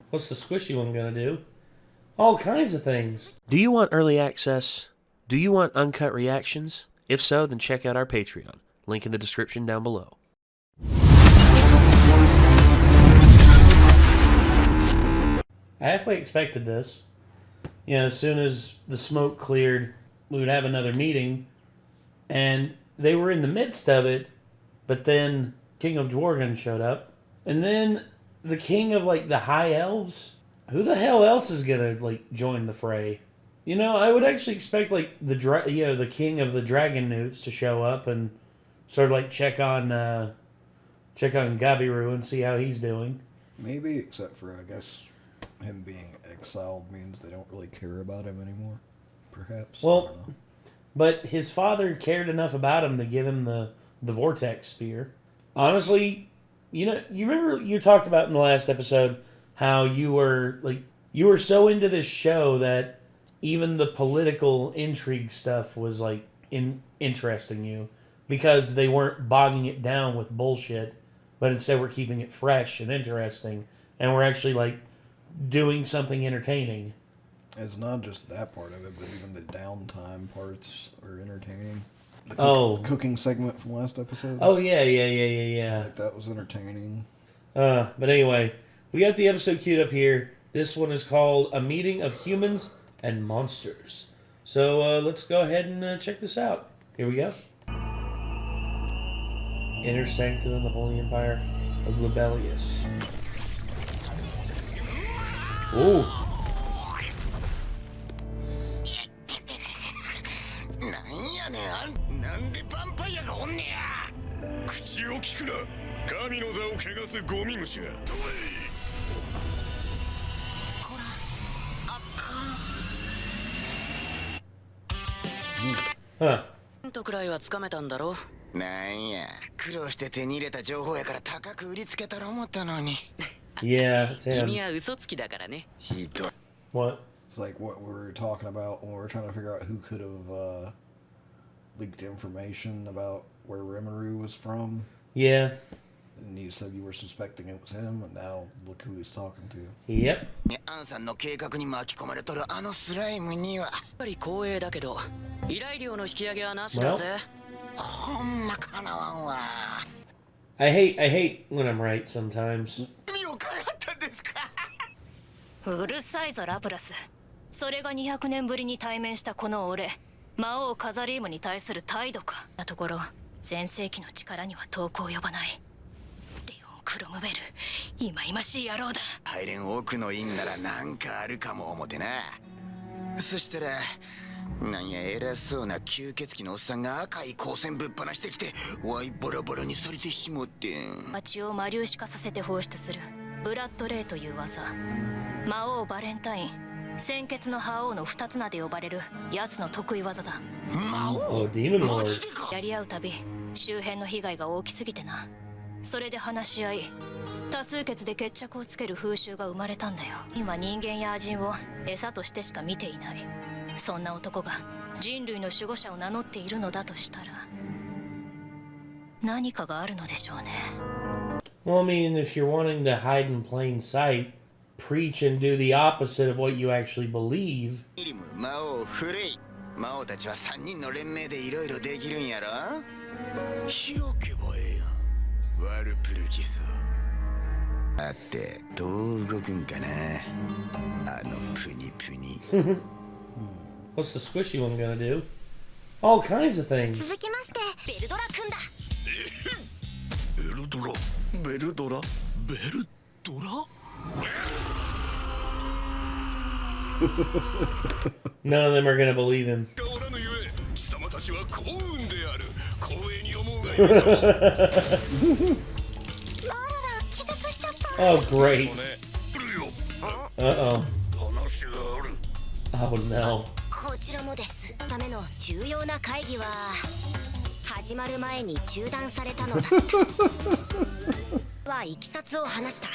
What's the squishy one gonna do? All kinds of things. Do you want early access? Do you want uncut reactions? If so, then check out our Patreon. Link in the description down below. I halfway expected this. You know, as soon as the smoke cleared, we would have another meeting. And they were in the midst of it, but then King of Dwarven showed up. And then the king of, like, the High Elves? Who the hell else is gonna, like, join the fray? You know, I would actually expect, like, the king of the Dragon Newts to show up and sort of, like, check on Gabiru and see how he's doing. Maybe, except for, I guess, him being exiled means they don't really care about him anymore. Perhaps. Well, but his father cared enough about him to give him the Vortex Spear. Honestly, you know, you remember you talked about in the last episode how you were so into this show that even the political intrigue stuff was, like, interesting you. Because they weren't bogging it down with bullshit, but instead we're keeping it fresh and interesting. And we're actually, like, doing something entertaining. It's not just that part of it, but even the downtime parts are entertaining. The cooking segment from last episode. Oh, yeah. Like, that was entertaining. But anyway, we got the episode queued up here. This one is called A Meeting of Humans and Monsters. So let's go ahead and check this out. Here we go. Inner Sanctum of the Holy Empire of Libelius. Ooh. なんでヴァンパイアがおんねや。口を聞くな。神の座を汚すゴミ虫が。こら、あかん。Huh. とくらいはつかめたんだろ。なんや、苦労して手に入れた情報やから高く売りつけたら思ったのに。Yeah, it's him. 君は嘘つきだからね。ひどい。What? It's like what we were talking about when we were trying to figure out who could have leaked information about where Rimuru was from. Yeah. And you said you were suspecting it was him, and now look who he's talking to. Yep. アンさんの計画に巻き込まれとるあのスライムには。やっぱり光栄だけど、依頼料の引き上げはなしだぜ。ほんまかなわんわ。I hate when I'm right sometimes. 身を変えはったんですか。うるさいぞラプラス。それが200年ぶりに対面したこの俺、魔王カザリームに対する態度か。なところ全盛期の力には遠く及ばない。レオン・クロムベル、忌々しい野郎だ。入れん奥の院ならなんかあるかも思ってな。そしたらなんや偉そうな吸血鬼のおっさんが赤い光線ぶっ放してきてワイボラボラにされてしもってん。血を魔粒子化させて放出するブラッドレイという技。魔王バレンタイン、鮮血の覇王の二つ名で呼ばれる奴の得意技だ。魔王 Oh, Demon マ Lord. ジでか。やり合うたび周辺の被害が大きすぎてな。それで話し合い多数決で決着をつける風習が生まれたんだよ。今人間や人を餌としてしか見ていない。そんな男が人類の守護者を名乗っているのだとしたら何かがあるのでしょうね。 Well, I mean, if you're wanting to hide in plain sight, preach and do the opposite of what you actually believe. イリム魔王フレイ。魔王たちは3人の連名でいろいろできるんやろ。開けばええやん。ワルプルギス。あってどう動くんかな。あのプニプニ。What's the squishy one gonna do? All kinds of things. 続きましてベルドラ君だ。ベルドラベルドラベルドラ。None of them are gonna believe him. おらぬゆえ貴様たちは幸運である。光栄に思うがいいぞ。気絶しちゃった。 Oh, great. 来るよ。 Uh-oh. 話がある。 Oh, no. こちらもです。ための重要な会議は始まる前に中断されたのだったはいきさつを話した。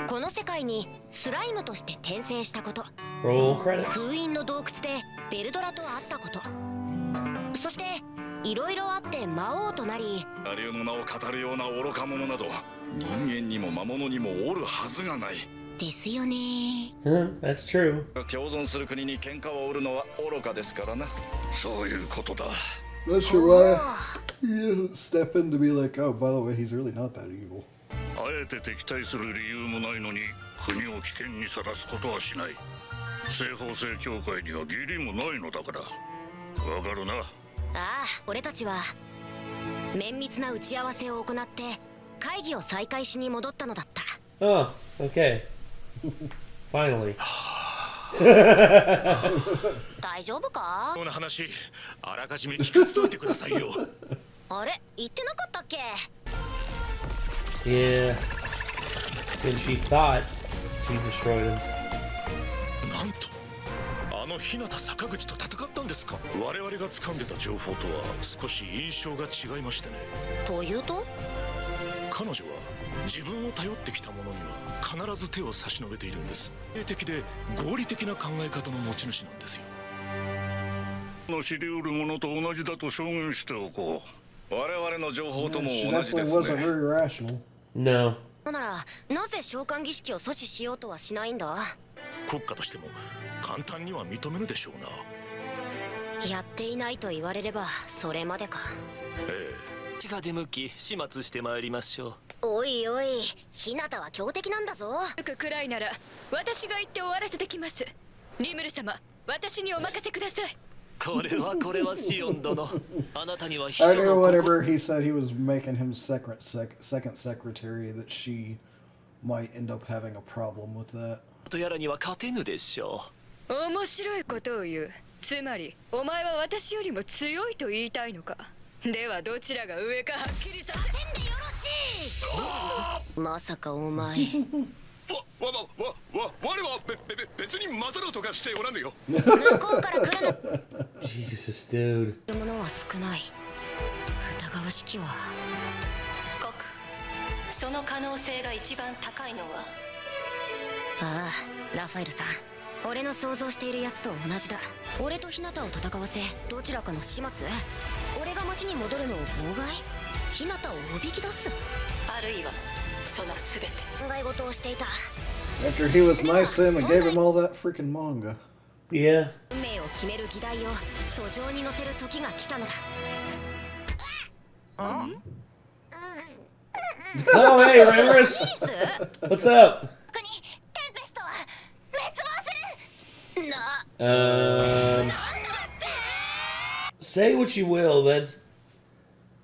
この世界にスライムとして転生したこと、 Roll credits. 封印の洞窟でベルドラと会ったこと、そしていろいろあって魔王となり、あれの名を語るような愚か者など人間にも魔物にもおるはずがない。ですよね。 That's true. 共存する国に喧嘩を売るのは愚かですからな。そういうことだ。 Not sure why he doesn't step in to be like, oh, by the way, he's really not that evil. あえて敵対する理由もないのに国を危険にさらすことはしない。西方聖教会には義理もないのだから。わかるな。ああ、俺たちは綿密な打ち合わせを行って会議を再開しに戻ったのだった。 Oh, okay. Finally. 大丈夫か？この話、あらかじめ聞かせといてくださいよ。あれ、言ってなかったっけ？ Yeah. And she thought she destroyed him. なんと、あの日向坂口と戦ったんですか。我々が掴んでた情報とは少し印象が違いましてね。というと？彼女は自分を頼ってきた者には必ず手を差し伸べているんです。定的で合理的な考え方の持ち主なんですよ。の知り得るものと同じだと証言しておこう。我々の情報とも She 同じで definitely す wasn't ね。 very rational. No. ならなぜ召喚儀式を阻止しようとはしないんだ？国家としても簡単には認めるでしょうな。やっていないと言われればそれまでか。え血が出向き始末してまいりましょう。おいおい、日向は強敵なんだぞ。暗いなら私が行って終わらせてきます。リムル様、私にお任せください。これはシオン殿。あなたには秘 I 書 knew の whatever he said he was making him second secretary that she might end up having a problem with that. とやらには勝てぬでしょ面白いことを言う。つまりお前は私よりも強いと言いたいのか。ではどちらが上かはっきりさせんでよろしい。まさかお前我は別に混ざろうとかしておらぬよ。向こうから来る Jesus, dude. ものは少ない。疑わしきは国その可能性が一番高いのは。ああ、ラファエルさん、俺の想像しているやつと同じだ。俺と日向を戦わせどちらかの始末。俺が町に戻るのを妨害。日向をおびき出す。あるいはそのすべて。考え事をしていた。 After he was nice to him and gave him all that freaking manga. Yeah. 運命を決める議題を訴状に乗せる時が来たのだ。Oh, hey, Ramirez. What's up? ここにテンペストは滅亡する。な。Say what you will, that's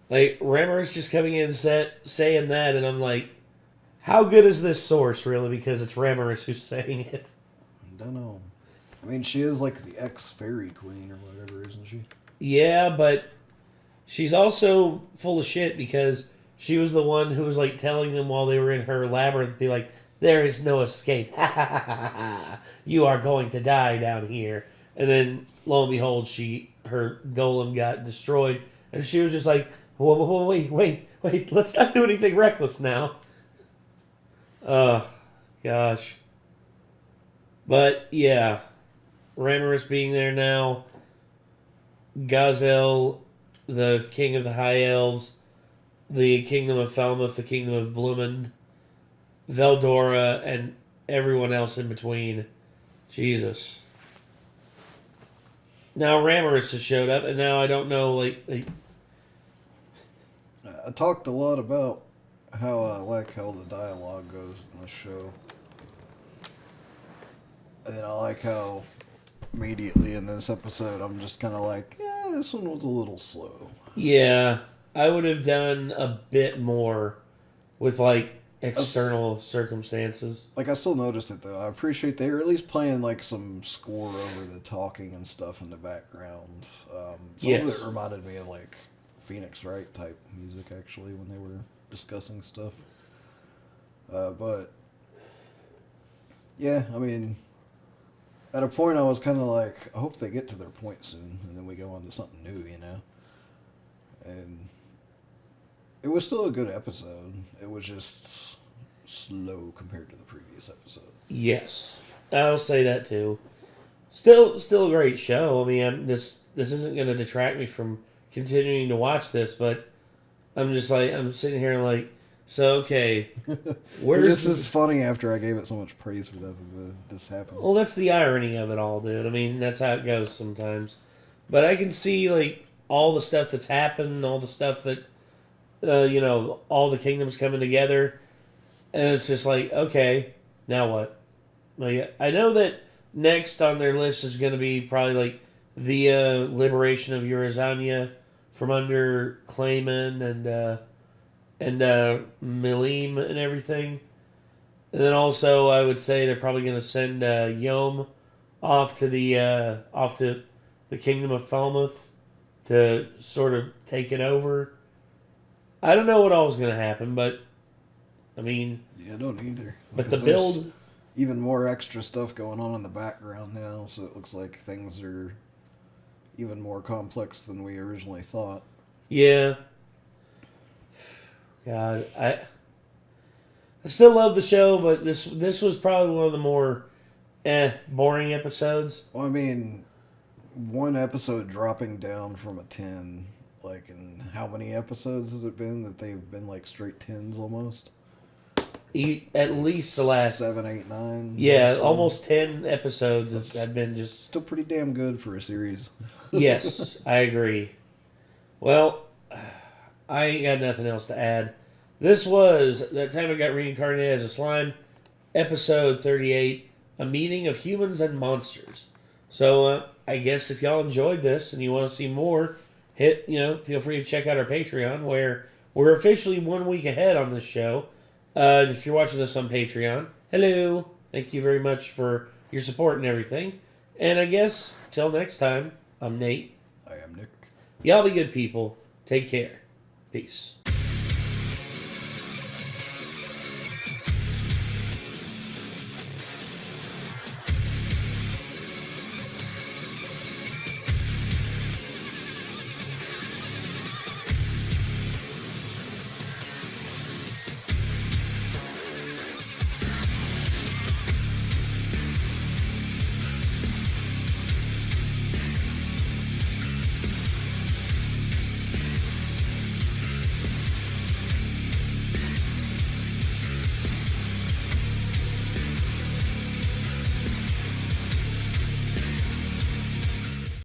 like Ramirez just coming in and saying that, and I'm like, how good is this source really? Because it's Ramirez who's saying it. I don't know. I mean, she is like the ex-fairy queen or whatever, isn't she? Yeah, but she's also full of shit because she was the one who was like telling them while they were in her labyrinth, be like, there is no escape. You are going to die down here. And then, lo and behold, her golem got destroyed. And she was just like, whoa, wait, let's not do anything reckless now. Oh, gosh. But, yeah. Ramirez being there now. Gazelle, the king of the High Elves. The kingdom of Falmouth, the kingdom of Bloomin. Veldora, and everyone else in between. Jesus. Now Ramirez has showed up, and now I don't know, like I talked a lot about how I like how the dialogue goes in the show. And then I like how immediately in this episode I'm just kind of like, yeah, this one was a little slow. Yeah, I would have done a bit more with, like, external circumstances. Like, I still noticed it, though. I appreciate they were at least playing, like, some score over the talking and stuff in the background. Some of it reminded me of, like, Phoenix Wright type music, actually, when they were discussing stuff. But, yeah, I mean, at a point I was kind of like, I hope they get to their point soon, and then we go on to something new, you know? And it was still a good episode. It was just slow compared to the previous episode. Yes, I'll say that too. Still a great show. I mean, this isn't going to detract me from continuing to watch this, but I'm just like, I'm sitting here like, So, okay. This is funny after I gave it so much praise for that this happened. Well, that's the irony of it all, dude. I mean, that's how it goes sometimes. But I can see, like, all the stuff that's happened, all the stuff that, all the kingdoms coming together. And it's just like, okay, now what? Like, I know that next on their list is going to be probably, like, the liberation of Eurazania from under Clayman and Milim and everything. And then also, I would say they're probably going to send Yom off to the kingdom of Falmouth to sort of take it over. I don't know what all is going to happen, but I mean, yeah, I don't either. But the build, even more extra stuff going on in the background now, so it looks like things are even more complex than we originally thought. Yeah. God, I still love the show, but this was probably one of the more boring episodes. Well, I mean, one episode dropping down from a 10, like, in how many episodes has it been that they've been like straight 10s almost? At least the last 7, 8, 9. Yeah, almost 10 episodes have been just still pretty damn good for a series. Yes, I agree. Well, I ain't got nothing else to add. This was That Time I Got Reincarnated as a Slime, episode 38, A Meeting of Humans and Monsters. So, I guess if y'all enjoyed this and you want to see more, feel free to check out our Patreon, where we're officially 1 week ahead on this show. If you're watching this on Patreon, hello. Thank you very much for your support and everything. And I guess, till next time, I'm Nate. I am Nick. Y'all be good people. Take care. Peace.